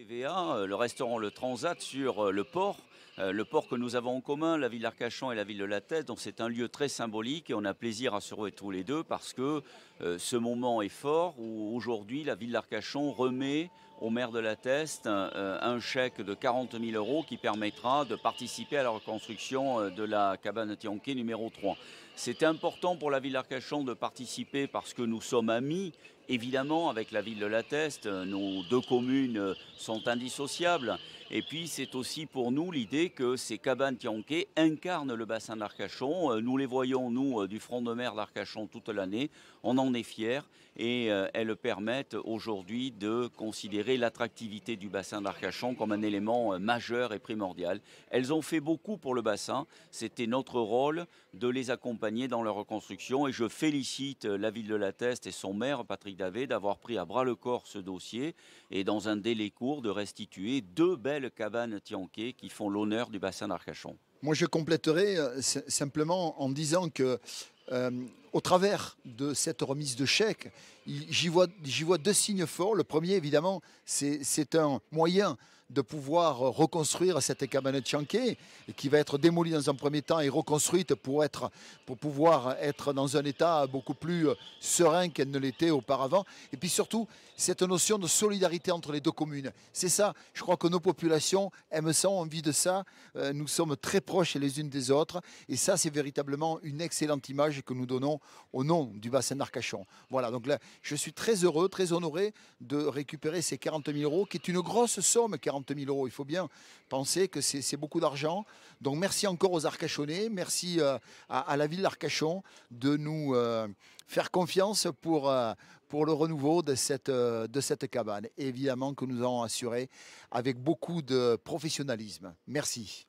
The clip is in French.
TVA, le restaurant Le Transat sur le port que nous avons en commun, la ville d'Arcachon et la ville de La Teste. Donc c'est un lieu très symbolique et on a plaisir à se retrouver tous les deux parce que ce moment est fort où aujourd'hui la ville d'Arcachon remet au maire de La Teste un chèque de 40 000 euros qui permettra de participer à la reconstruction de la cabane Tianquet numéro 3. C'était important pour la ville d'Arcachon de participer parce que nous sommes amis, évidemment, avec la ville de La Teste. Nos deux communes sont indissociables. Et puis, c'est aussi pour nous l'idée que ces cabanes Tianquet incarnent le bassin d'Arcachon. Nous les voyons, nous, du front de mer d'Arcachon toute l'année. On en est fiers et elles permettent aujourd'hui de considérer l'attractivité du bassin d'Arcachon comme un élément majeur et primordial. Elles ont fait beaucoup pour le bassin. C'était notre rôle de les accompagner dans leur reconstruction et je félicite la ville de La Teste et son maire, Patrick Davé, d'avoir pris à bras le corps ce dossier et dans un délai court de restituer deux belles cabanes Tianquet qui font l'honneur du bassin d'Arcachon. Moi, je compléterai simplement en disant que, au travers de cette remise de chèque, j'y vois deux signes forts. Le premier, évidemment, c'est un moyen de pouvoir reconstruire cette cabane Tianquet qui va être démolie dans un premier temps et reconstruite pour pouvoir être dans un état beaucoup plus serein qu'elle ne l'était auparavant. Et puis surtout, cette notion de solidarité entre les deux communes. C'est ça, je crois que nos populations aiment ça, ont envie de ça. Nous sommes très proches les unes des autres. Et ça, c'est véritablement une excellente image que nous donnons au nom du bassin d'Arcachon. Voilà, donc là, je suis très heureux, très honoré de récupérer ces 40 000 euros, qui est une grosse somme, 40 000 euros. Il faut bien penser que c'est beaucoup d'argent. Donc merci encore aux Arcachonnais, merci à la ville d'Arcachon de nous faire confiance pour le renouveau de cette cabane. Et évidemment que nous allons assurer avec beaucoup de professionnalisme. Merci.